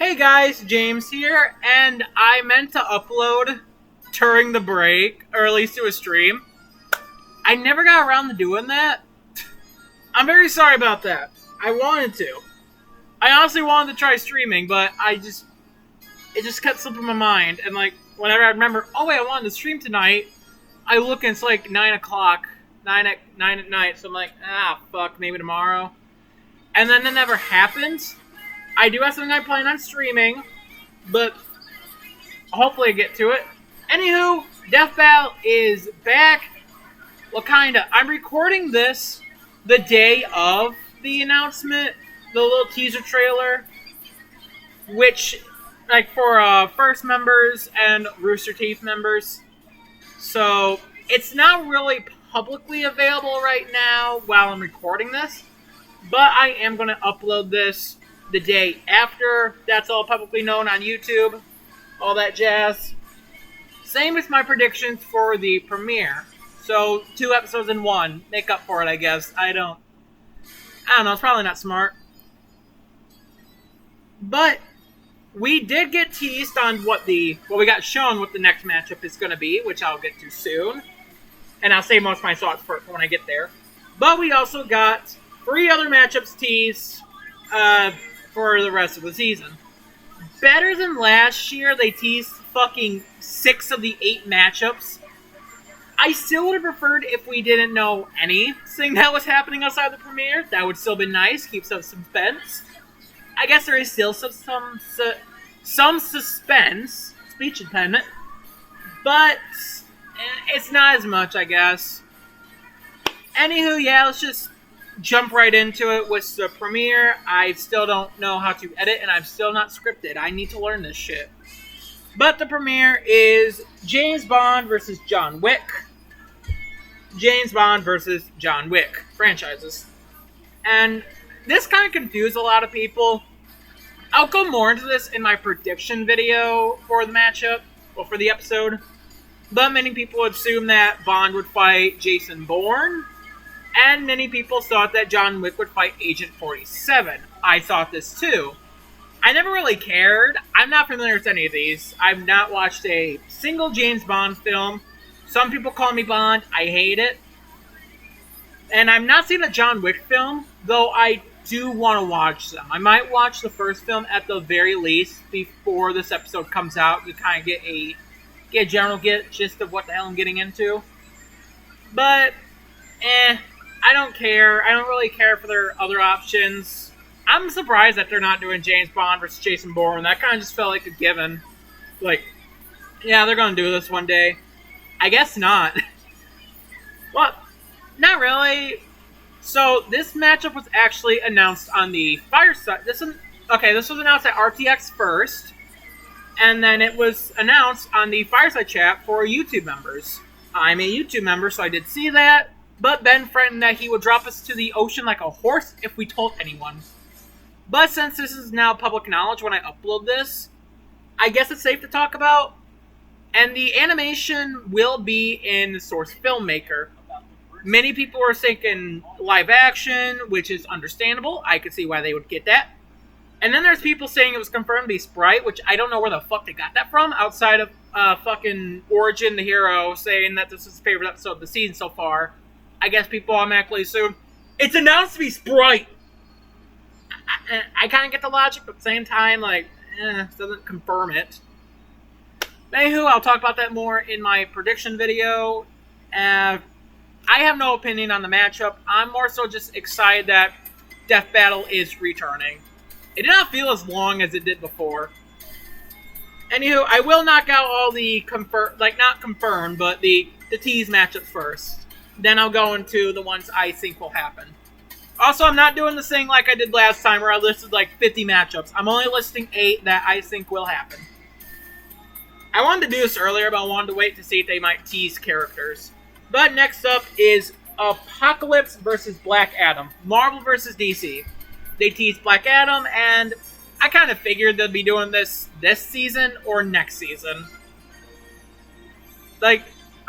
Hey guys, James here, and I meant to upload during the break, or at least do a stream. I never got around to doing that. I'm very sorry about that. I wanted to. I honestly wanted to try streaming, but it just kept slipping my mind, and whenever I remember, oh wait, I wanted to stream tonight, I look and it's like 9 o'clock, 9 at night, so I'm like, fuck, maybe tomorrow. And then it never happens. I do have something I plan on streaming, but hopefully I get to it. Anywho, Death Battle is back. Well, kinda. I'm recording this the day of the announcement, the little teaser trailer, which, for First members and Rooster Teeth members. So, it's not really publicly available right now while I'm recording this, but I am going to upload this the day after. That's all publicly known on YouTube. All that jazz. Same with my predictions for the premiere. So, 2 episodes in 1. Make up for it, I guess. I don't know. It's probably not smart. But we did get teased on we got shown what the next matchup is going to be, which I'll get to soon. And I'll save most of my thoughts for when I get there. But we also got 3 other matchups teased, for the rest of the season. Better than last year, they teased fucking 6 of the 8 matchups. I still would have preferred if we didn't know anything that was happening outside the premiere. That would still be nice, keep some suspense. I guess there is still some suspense, speech impediment, but it's not as much, I guess. Anywho, yeah, let's just jump right into it with the premiere. I still don't know how to edit, and I'm still not scripted. I need to learn this shit. But the premiere is James Bond versus John Wick. James Bond versus John Wick franchises. And this kind of confused a lot of people. I'll go more into this in my prediction video for the matchup, or for the episode. But many people assume that Bond would fight Jason Bourne, and many people thought that John Wick would fight Agent 47. I thought this too. I never really cared. I'm not familiar with any of these. I've not watched a single James Bond film. Some people call me Bond. I hate it. And I've not seen a John Wick film, though I do want to watch them. I might watch the first film at the very least before this episode comes out to kind of get a general gist of what the hell I'm getting into. But, I don't care. I don't really care for their other options. I'm surprised that they're not doing James Bond versus Jason Bourne. That kind of just felt like a given. Yeah, they're going to do this one day. I guess not. Well, not really. So, this matchup was actually announced on the Fireside. This was announced at RTX first. And then it was announced on the Fireside chat for YouTube members. I'm a YouTube member, so I did see that. But Ben threatened that he would drop us to the ocean like a horse if we told anyone. But since this is now public knowledge when I upload this, I guess it's safe to talk about. And the animation will be in the source filmmaker. Many people are thinking live action, which is understandable. I could see why they would get that. And then there's people saying it was confirmed to be Sprite, which I don't know where the fuck they got that from, outside of fucking Origin the Hero saying that this is his favorite episode of the season so far. I guess people automatically assume it's announced to be Sprite. I kind of get the logic, but at the same time, it doesn't confirm it. Anywho, I'll talk about that more in my prediction video. I have no opinion on the matchup. I'm more so just excited that Death Battle is returning. It did not feel as long as it did before. Anywho, I will knock out all the not confirmed, but the tease matchups first. Then I'll go into the ones I think will happen. Also, I'm not doing this thing like I did last time where I listed 50 matchups. I'm only listing 8 that I think will happen. I wanted to do this earlier, but I wanted to wait to see if they might tease characters. But next up is Apocalypse versus Black Adam. Marvel versus DC. They teased Black Adam, and I kind of figured they'd be doing this season or next season.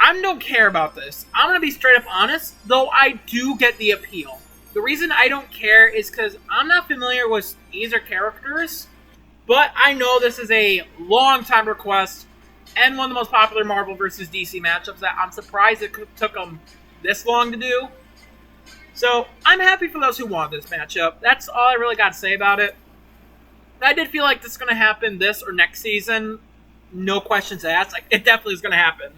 I don't care about this. I'm going to be straight up honest, though I do get the appeal. The reason I don't care is because I'm not familiar with either characters, But I know this is a long time request and one of the most popular Marvel versus DC matchups that I'm surprised it took them this long to do. So I'm happy for those who want this matchup. That's all I really got to say about it. I did feel like this is going to happen this or next season. No questions asked. Like, it definitely is going to happen.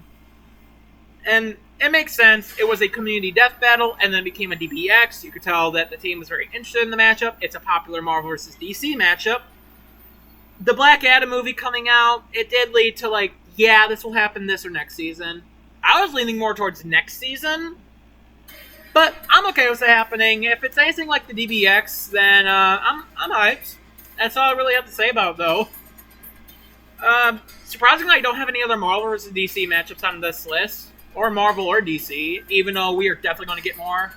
And it makes sense. It was a community death battle and then became a DBX. You could tell that the team was very interested in the matchup. It's a popular Marvel versus DC matchup. The Black Adam movie coming out, it did lead to, like, yeah, this will happen this or next season. I was leaning more towards next season. But I'm okay with it happening. If it's anything like the DBX, then I'm hyped. That's all I really have to say about it, though. Surprisingly, I don't have any other Marvel vs. DC matchups on this list. Or Marvel or DC, even though we are definitely going to get more.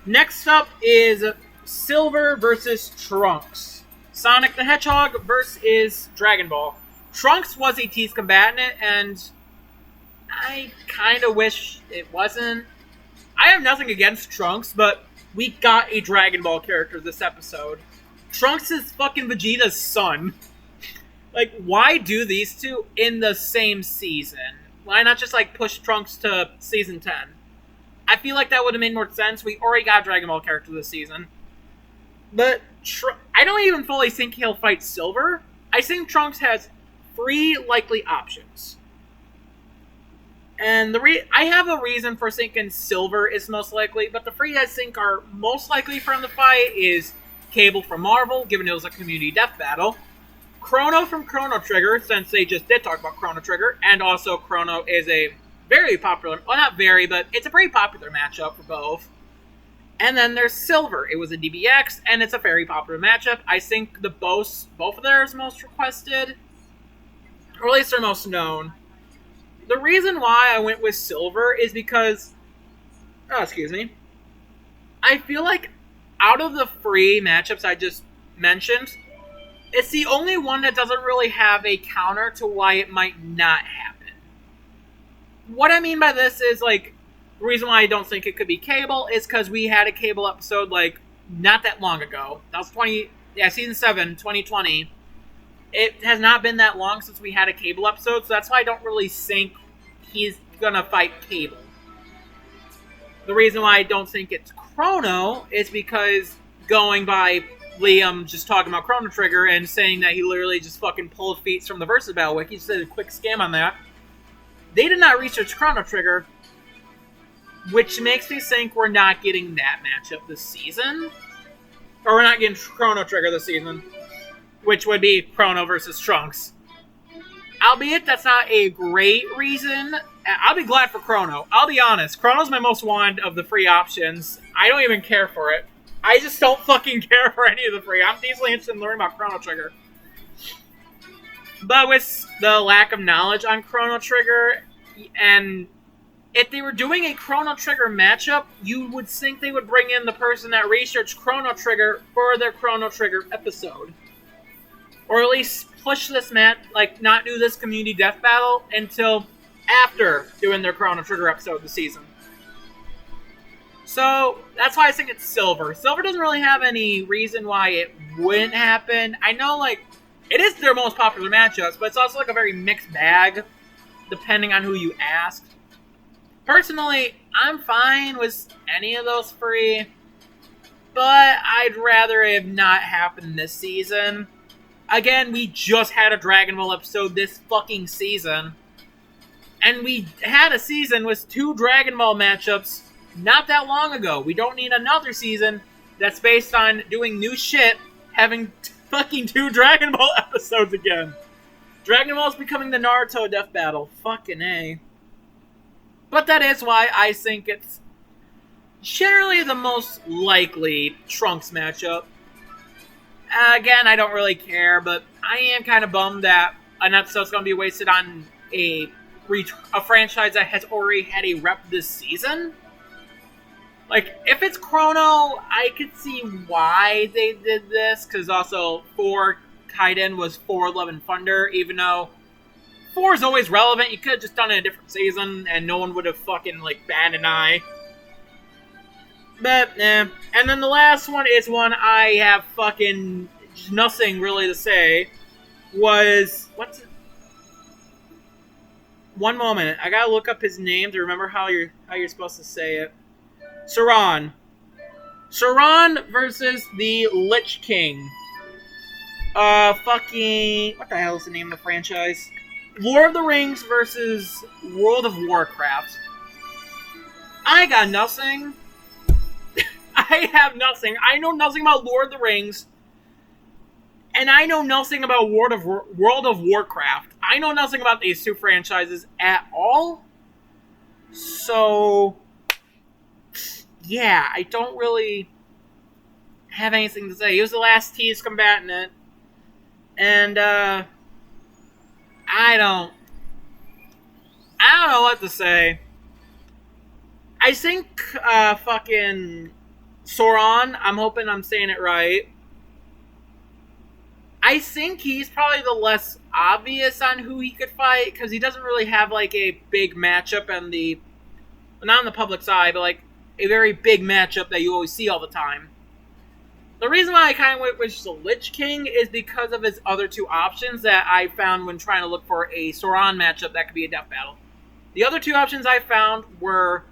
Next up is Silver versus Trunks. Sonic the Hedgehog versus Dragon Ball. Trunks was a tease combatant, and I kind of wish it wasn't. I have nothing against Trunks, but we got a Dragon Ball character this episode. Trunks is fucking Vegeta's son. Like, why do these two in the same season? Why not just, like, push Trunks to season 10? I feel like that would have made more sense. We already got a Dragon Ball character this season. But I don't even fully think he'll fight Silver. I think Trunks has 3 likely options. And I have a reason for thinking Silver is most likely, but the 3 I think are most likely for him to fight is Cable from Marvel, given it was a community death battle, Chrono from Chrono Trigger, since they just did talk about Chrono Trigger, and also Chrono is a very popular, well, not very, but it's a pretty popular matchup for both. And then there's Silver. It was a DBX, and it's a very popular matchup. I think both of theirs most requested, or at least they're most known. The reason why I went with Silver is because, I feel like out of the 3 matchups I just mentioned, it's the only one that doesn't really have a counter to why it might not happen. What I mean by this is, like, the reason why I don't think it could be Cable is because we had a Cable episode, like, not that long ago. That was season 7, 2020. It has not been that long since we had a Cable episode, so that's why I don't really think he's gonna fight Cable. The reason why I don't think it's Chrono is because going by Liam just talking about Chrono Trigger and saying that he literally just fucking pulled feats from the Versus Battle Wiki, just did a quick scam on that. They did not research Chrono Trigger, which makes me think we're not getting that matchup this season. Or we're not getting Chrono Trigger this season, which would be Chrono versus Trunks. Albeit that's not a great reason. I'll be glad for Chrono. I'll be honest. Chrono's my most wanted of the 3 options. I don't even care for it. I just don't fucking care for any of the 3. I'm decently interested in learning about Chrono Trigger. But with the lack of knowledge on Chrono Trigger, and if they were doing a Chrono Trigger matchup, you would think they would bring in the person that researched Chrono Trigger for their Chrono Trigger episode. Or at least push this not do this community death battle until after doing their Chrono Trigger episode this season. So, that's why I think it's Silver. Silver doesn't really have any reason why it wouldn't happen. I know, like, it is their most popular matchups, but it's also, like, a very mixed bag, depending on who you ask. Personally, I'm fine with any of those 3, but I'd rather it not happen this season. Again, we just had a Dragon Ball episode this fucking season, and we had a season with 2 Dragon Ball matchups not that long ago. We don't need another season that's based on doing new shit, having fucking 2 Dragon Ball episodes again. Dragon Ball is becoming the Naruto death battle. Fucking A. But that is why I think it's generally the most likely Trunks matchup. Again, I don't really care, but I am kind of bummed that an episode's going to be wasted on a franchise that has already had a rep this season. Like, if it's Chrono, I could see why they did this, because also 4 Kaiden was 4 Love and Thunder, even though 4 is always relevant. You could have just done it in a different season, and no one would have fucking, like, batted an eye. But, And then the last one is one I have fucking nothing really to say, was... What's it? One moment. I gotta look up his name to remember how you're supposed to say it. Sauron. Sauron versus the Lich King. Fucking... What the hell is the name of the franchise? Lord of the Rings versus World of Warcraft. I got nothing. I have nothing. I know nothing about Lord of the Rings. And I know nothing about World of Warcraft. I know nothing about these two franchises at all. So... yeah, I don't really have anything to say. He was the last tease combatant. And, I don't know what to say. I think, fucking Sauron, I'm hoping I'm saying it right. I think he's probably the less obvious on who he could fight, because he doesn't really have, like, a big matchup on the... not on the public's eye, but, like, a very big matchup that you always see all the time. The reason why I kind of went with the Lich King is because of his other two options that I found when trying to look for a Sauron matchup that could be a death battle. The other two options I found were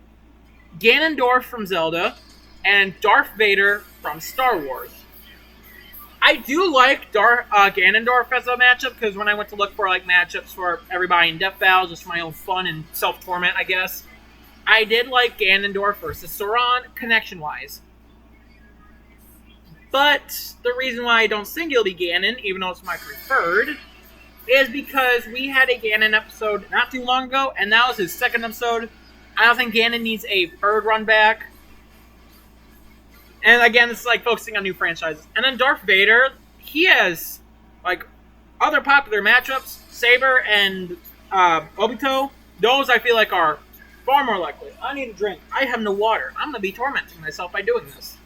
Ganondorf from Zelda and Darth Vader from Star Wars. I do like Ganondorf as a matchup, because when I went to look for like matchups for everybody in death battle, just for my own fun and self-torment, I guess, I did like Ganondorf versus Sauron, connection-wise. But the reason why I don't think it'll be Ganon, even though it's my preferred, is because we had a Ganon episode not too long ago, and that was his second episode. I don't think Ganon needs a third run back. And again, this is like focusing on new franchises. And then Darth Vader, he has like other popular matchups, Saber and Obito. Those I feel like are far more likely. I need a drink. I have no water. I'm going to be tormenting myself by doing this.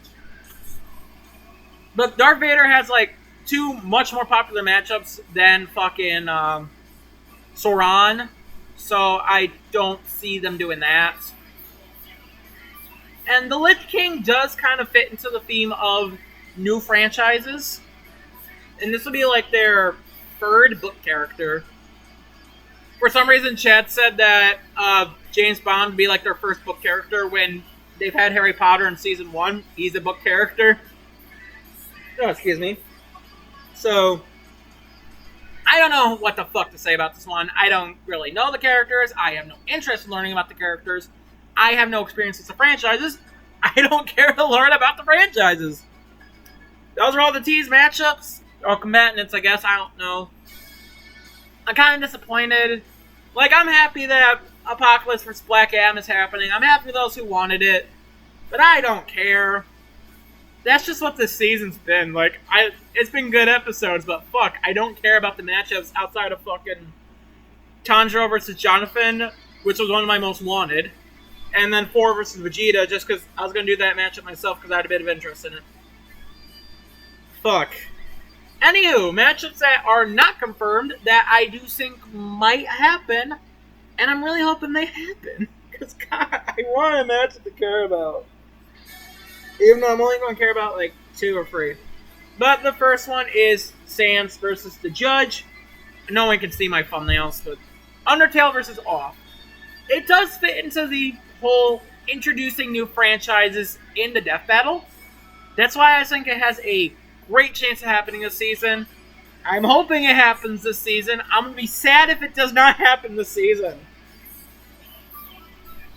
But Darth Vader has, like, two much more popular matchups than fucking Sauron. So I don't see them doing that. And the Lich King does kind of fit into the theme of new franchises. And this will be, like, their third book character. For some reason, Chad said that James Bond would be, like, their first book character when they've had Harry Potter in Season 1. He's a book character. Oh, excuse me. So, I don't know what the fuck to say about this one. I don't really know the characters. I have no interest in learning about the characters. I have no experience with the franchises. I don't care to learn about the franchises. Those are all the tease matchups. Or combatants, I guess. I don't know. I'm kind of disappointed. Like, I'm happy that Apocalypse vs. Black Adam is happening. I'm happy for those who wanted it. But I don't care. That's just what this season's been. Like, it's been good episodes, but fuck, I don't care about the matchups outside of fucking Tanjiro versus Jonathan, which was one of my most wanted, and then 4 versus Vegeta, just because I was going to do that matchup myself because I had a bit of interest in it. Fuck. Anywho, matchups that are not confirmed that I do think might happen, and I'm really hoping they happen, because God, I want a matchup to care about. Even though I'm only going to care about, like, 2 or 3. But the first one is Sans versus the Judge. No one can see my thumbnails, but Undertale versus Off. It does fit into the whole introducing new franchises in the death battle. That's why I think it has a great chance of happening this season. I'm hoping it happens this season. I'm going to be sad if it does not happen this season.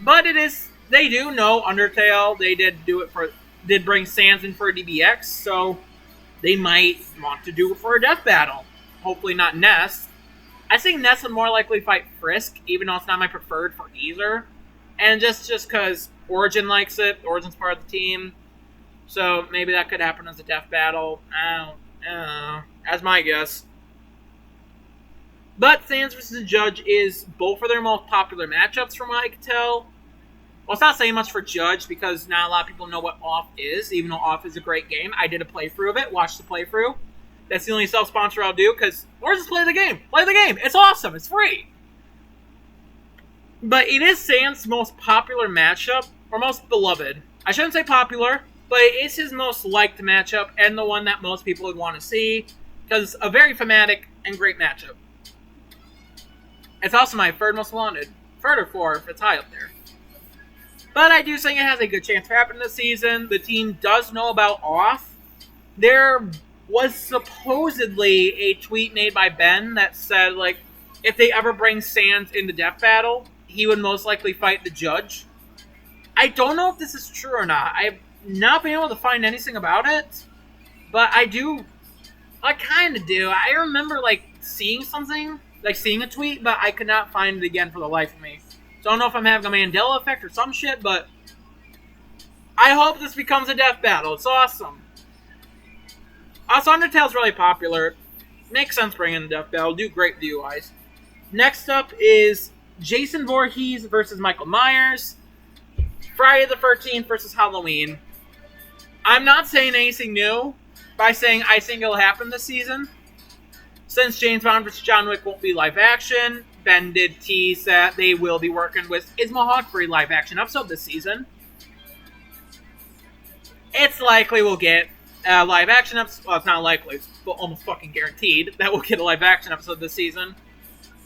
But it is... They do know Undertale. They did bring Sans in for a DBX, so they might want to do it for a death battle. Hopefully not Ness. I think Ness would more likely fight Frisk, even though it's not my preferred for either. And just because Origin likes it, Origin's part of the team, so maybe that could happen as a death battle. I don't know. That's my guess. But Sans vs. the Judge is both of their most popular matchups from what I can tell. Well, it's not saying much for Judge, because not a lot of people know what Off is, even though Off is a great game. I did a playthrough of it, watched the playthrough. That's the only self-sponsor I'll do, because, or just play the game. Play the game! It's awesome! It's free! But it is Sans' most popular matchup, or most beloved. I shouldn't say popular. but it is his most liked matchup and the one that most people would want to see because a very thematic and great matchup. It's also my third most wanted. Third or fourth, it's high up there. But I do think it has a good chance of happening this season. The team does know about Off. There was supposedly a tweet made by Ben that said, like, if they ever bring Sands into Death Battle, he would most likely fight the judge. I don't know if this is true or not. I've not been able to find anything about it. But I kind of do. I remember, like, seeing something, like seeing a tweet, but I could not find it again for the life of me. So I don't know if I'm having a Mandela effect or some shit, but I hope this becomes a death battle. It's awesome. Also, Undertale's really popular. Makes sense bringing the death battle. Do great view-wise. Next up is Jason Voorhees versus Michael Myers. Friday the 13th versus Halloween. I'm not saying anything new by saying I think it'll happen this season. Since James Bond vs. John Wick won't be live action, Ben did tease that they will be working with Isma Hawk for a live action episode this season. It's likely we'll get a live action episode. Well, it's not likely, it's almost fucking guaranteed that we'll get a live action episode this season.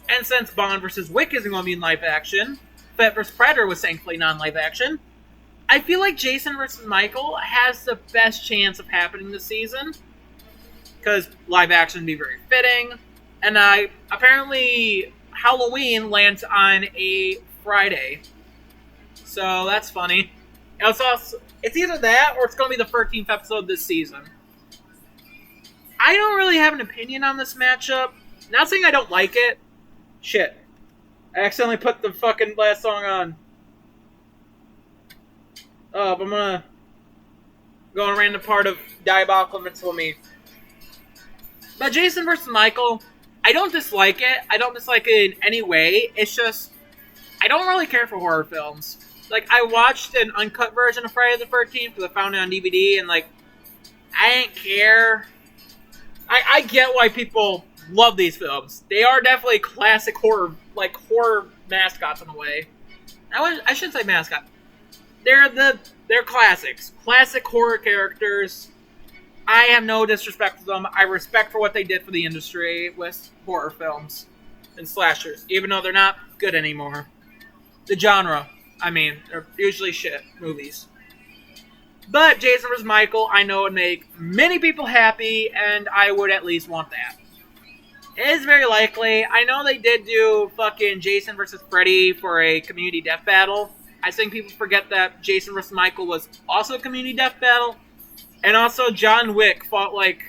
And since Bond vs. Wick isn't going to be in live action, Fet vs. Predator was thankfully non-live action, I feel like Jason vs. Michael has the best chance of happening this season. Because live action would be very fitting. And apparently Halloween lands on a Friday. So that's funny. It's either that or it's going to be the 13th episode this season. I don't really have an opinion on this matchup. Not saying I don't like it. Shit. I accidentally put the fucking last song on. Oh, but I'm gonna go on a random part of Diabolical Invincible Me. But Jason vs. Michael, I don't dislike it. I don't dislike it in any way. It's just, I don't really care for horror films. Like, I watched an uncut version of Friday the 13th because I found it on DVD, and, like, I didn't care. I get why people love these films. They are definitely classic horror, like, horror mascots in a way. I shouldn't say mascot. They're classics. Classic horror characters. I have no disrespect for them. I respect for what they did for the industry with horror films and slashers, even though they're not good anymore. The genre, I mean, they're usually shit movies. But Jason vs. Michael, I know would make many people happy, and I would at least want that. It is very likely. I know they did do fucking Jason vs. Freddy for a community death battle. I think people forget that Jason vs. Michael was also a community death battle. And also, John Wick fought, like,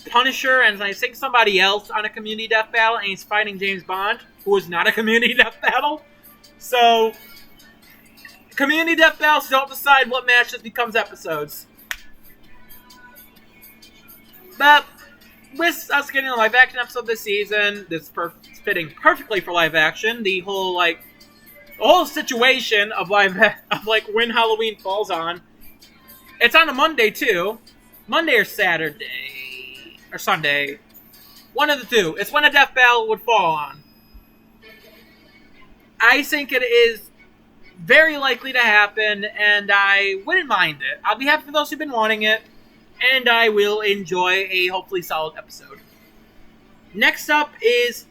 Punisher and I think somebody else on a community death battle, and he's fighting James Bond, who was not a community death battle. So, community death battles don't decide what matches becomes episodes. But, with us getting a live action episode this season, this fitting perfectly for live action, the whole situation of when Halloween falls on. It's on a Monday, too. Monday or Saturday. Or Sunday. One of the two. It's when a death battle would fall on. I think it is very likely to happen, and I wouldn't mind it. I'll be happy for those who've been wanting it, and I will enjoy a hopefully solid episode. Next up is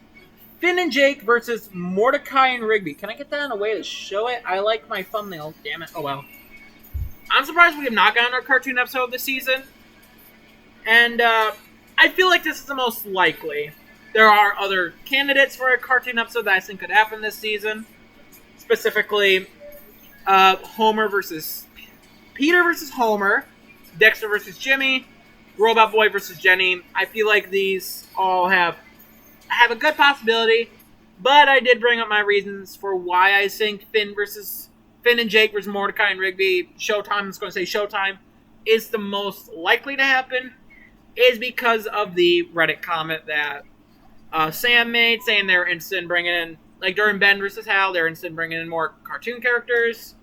Finn and Jake versus Mordecai and Rigby. Can I get that on a way to show it? I like my thumbnail. Damn it. Oh, well. I'm surprised we have not gotten our cartoon episode this season. And I feel like this is the most likely. There are other candidates for a cartoon episode that I think could happen this season. Specifically, Homer versus Peter versus Homer, Dexter versus Jimmy, Robot Boy versus Jenny. I feel like these all have a good possibility, but I did bring up my reasons for why I think Finn and Jake versus Mordecai and Rigby, Showtime, is going to say Showtime, is the most likely to happen, is because of the Reddit comment that Sam made, saying they're interested in bringing in, like during Ben versus Hal, they're interested in bringing in more cartoon characters.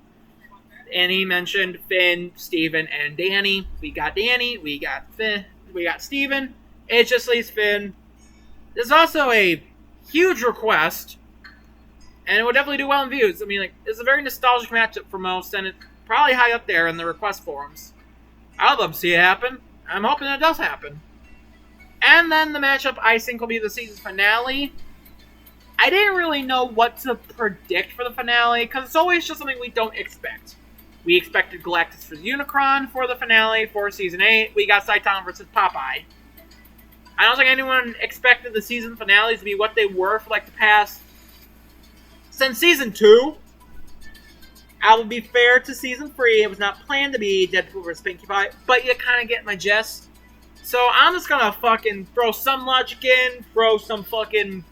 And he mentioned Finn, Steven, and Danny. We got Danny, we got Finn, we got Steven. It just leaves Finn. There's also a huge request, and it would definitely do well in views. I mean, like, it's a very nostalgic matchup for most, and it's probably high up there in the request forums. I'd love to see it happen. I'm hoping it does happen. And then the matchup I think will be the season finale. I didn't really know what to predict for the finale, because it's always just something we don't expect. We expected Galactus vs. Unicron for the finale for Season 8. We got Saitama vs. Popeye. I don't think anyone expected the season finales to be what they were for like the past... Since Season 2. I will be fair to Season 3. It was not planned to be Deadpool vs. Pinkie Pie, but you kind of get my gist. So I'm just gonna fucking throw some logic in, throw some fucking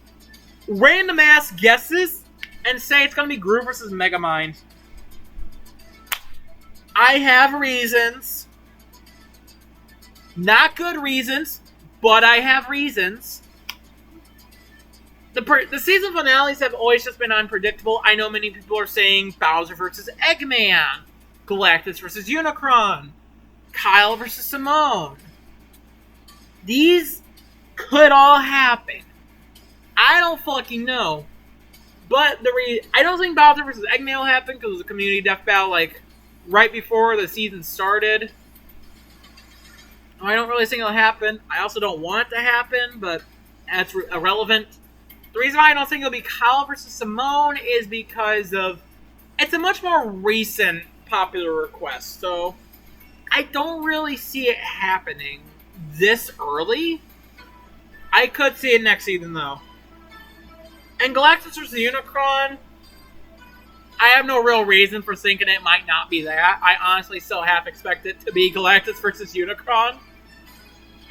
random ass guesses, and say it's gonna be Gru vs. Megamind. I have reasons. Not good reasons, but I have reasons. The season finales have always just been unpredictable. I know many people are saying Bowser vs. Eggman, Galactus vs. Unicron, Kyle vs. Simone. These could all happen. I don't fucking know. But I don't think Bowser vs. Eggman will happen because it was a community death battle like right before the season started. I don't really think it'll happen. I also don't want it to happen, but that's irrelevant. The reason why I don't think it'll be Kyle vs. Simone is because of it's a much more recent popular request, so I don't really see it happening this early. I could see it next season, though. And Galactus vs. Unicron, I have no real reason for thinking it might not be that. I honestly still half expect it to be Galactus vs. Unicron.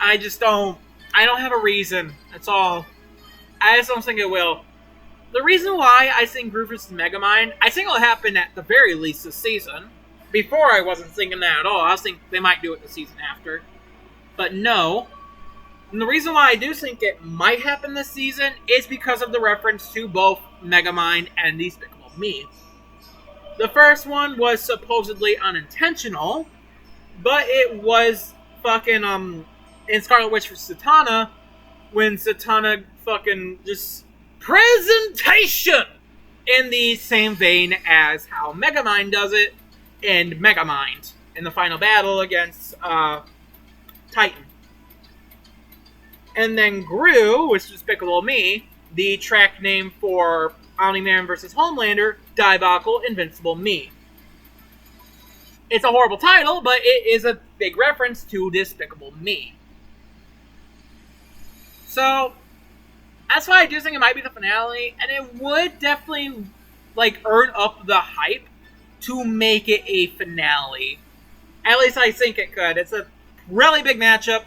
I don't have a reason. That's all. I just don't think it will. The reason why I think Gru vs. Megamind, I think it'll happen at the very least this season. Before, I wasn't thinking that at all. I was thinking they might do it the season after. But no. And the reason why I do think it might happen this season is because of the reference to both Megamind and Despicable Me. The first one was supposedly unintentional, but it was fucking, in Scarlet Witch for Satana, when Satana fucking just presentation in the same vein as how Megamind does it in Megamind in the final battle against Titan. And then Gru, which is Despicable Me, the track name for Omni-Man vs. Homelander, Diabolical Invincible Me. It's a horrible title, but it is a big reference to Despicable Me. So, that's why I do think it might be the finale, and it would definitely, earn up the hype to make it a finale. At least I think it could. It's a really big matchup.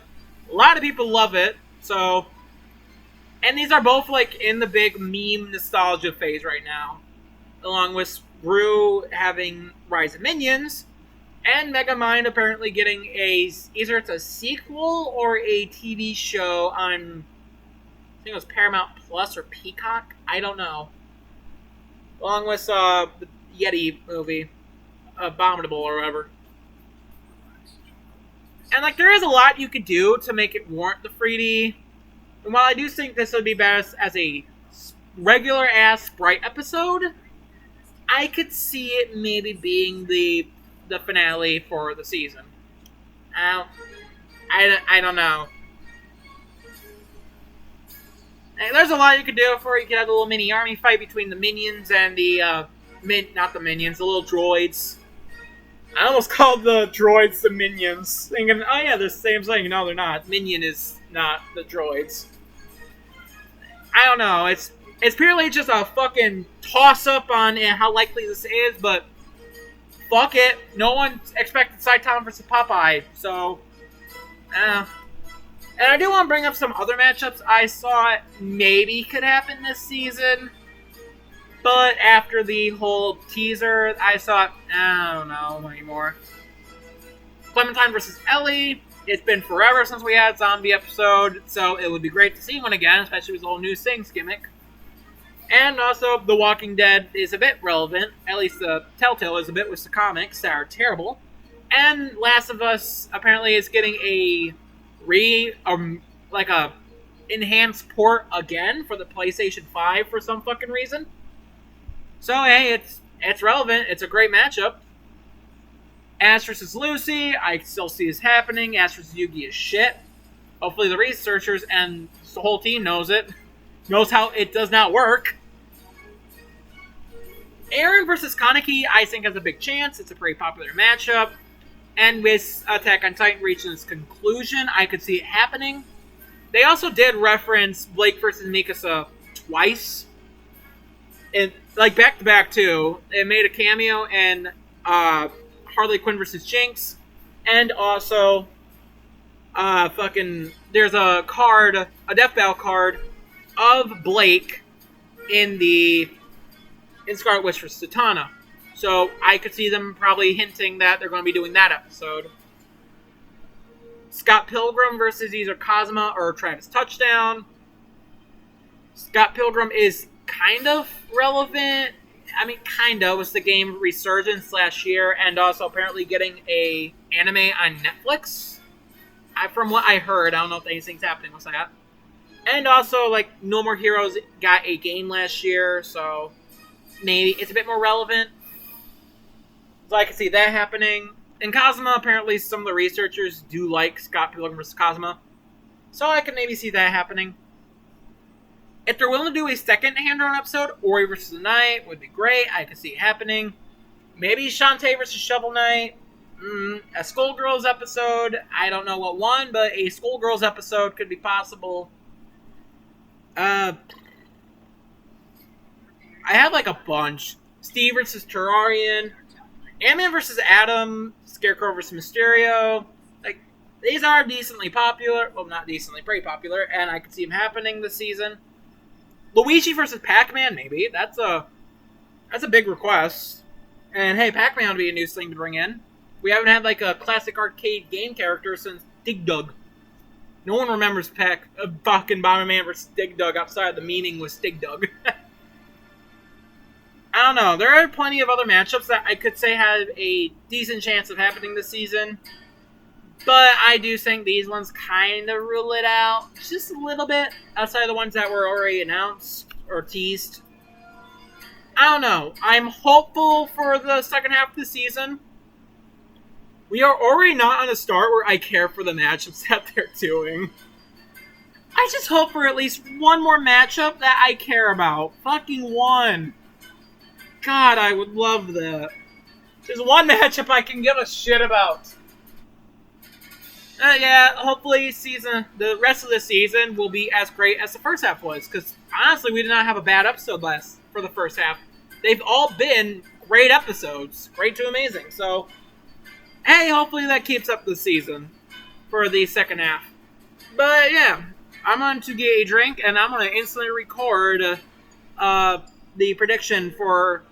A lot of people love it, so... And these are both, in the big meme nostalgia phase right now. Along with Gru having Rise of Minions, and Megamind apparently getting either it's a sequel or a TV show on... I think it was Paramount Plus or Peacock. I don't know. Along with the Yeti movie, Abominable or whatever. And there is a lot you could do to make it warrant the 3D. And while I do think this would be best as a regular ass Sprite episode, I could see it maybe being the finale for the season. I don't know. There's a lot you could do for it. You could have a little mini army fight between the minions and the, not the minions, the little droids. I almost called the droids the minions. Thinking, oh yeah, they're the same thing. No, they're not. Minion is not the droids. I don't know. It's purely just a fucking toss-up on how likely this is, but fuck it. No one expected Saitama vs. Popeye, so... And I do want to bring up some other matchups I saw maybe could happen this season. But after the whole teaser, I thought, I don't know anymore. Clementine versus Ellie. It's been forever since we had a zombie episode, so it would be great to see one again, especially with the whole new Sings gimmick. And also, The Walking Dead is a bit relevant. At least the Telltale is a bit with the comics that are terrible. And Last of Us apparently is getting a enhanced port again for the PlayStation 5 for some fucking reason. So hey, it's relevant. It's a great matchup. Ash versus Lucy, I still see this happening. Ash versus Yugi is shit. Hopefully the researchers and the whole team knows it. Knows how it does not work. Aaron versus Kaneki, I think has a big chance. It's a pretty popular matchup. And with Attack on Titan reaching its conclusion, I could see it happening. They also did reference Blake versus Mikasa twice. And, like, back-to-back, too. It made a cameo in Harley Quinn versus Jinx. And also, there's a card, a Death Battle card of Blake in Scarlet Witch versus Zatanna. So I could see them probably hinting that they're going to be doing that episode. Scott Pilgrim versus either Cosma or Travis Touchdown. Scott Pilgrim is kind of relevant. I mean, kind of. Was the game Resurgence last year, and also apparently getting a anime on Netflix. From what I heard, I don't know if anything's happening with that. And also, like, No More Heroes got a game last year, so maybe it's a bit more relevant. So I can see that happening. And Cosma, apparently some of the researchers do like Scott Pilgrim vs. Cosma. So I can maybe see that happening. If they're willing to do a second hand-drawn episode, Ori vs. the Knight would be great. I could see it happening. Maybe Shantae vs. Shovel Knight. A Skullgirls episode. I don't know what one, but a Skullgirls episode could be possible. I have like a bunch. Steve vs. Terrarian. Ant-Man vs. Adam. Scarecrow vs. Mysterio. Like, these are decently popular. Well, not decently, pretty popular. And I could see them happening this season. Luigi vs. Pac-Man, maybe. That's a big request. And hey, Pac-Man would be a new thing to bring in. We haven't had like a classic arcade game character since Dig Dug. No one remembers fucking Bomberman vs. Dig Dug outside the meaning was Dig Dug. I don't know. There are plenty of other matchups that I could say have a decent chance of happening this season. But I do think these ones kind of rule it out. Just a little bit. Outside of the ones that were already announced or teased. I don't know. I'm hopeful for the second half of the season. We are already not on a start where I care for the matchups that they're doing. I just hope for at least one more matchup that I care about. Fucking one. God, I would love that. There's one matchup I can give a shit about. Yeah, hopefully the rest of the season will be as great as the first half was. Because honestly, we did not have a bad episode for the first half. They've all been great episodes. Great to amazing. So, hey, hopefully that keeps up the season for the second half. But yeah, I'm going to get a drink and I'm going to instantly record the prediction for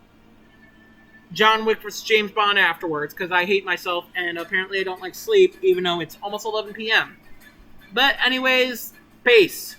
John Wick vs. James Bond afterwards, because I hate myself and apparently I don't like sleep, even though it's almost 11 p.m. But anyways, peace.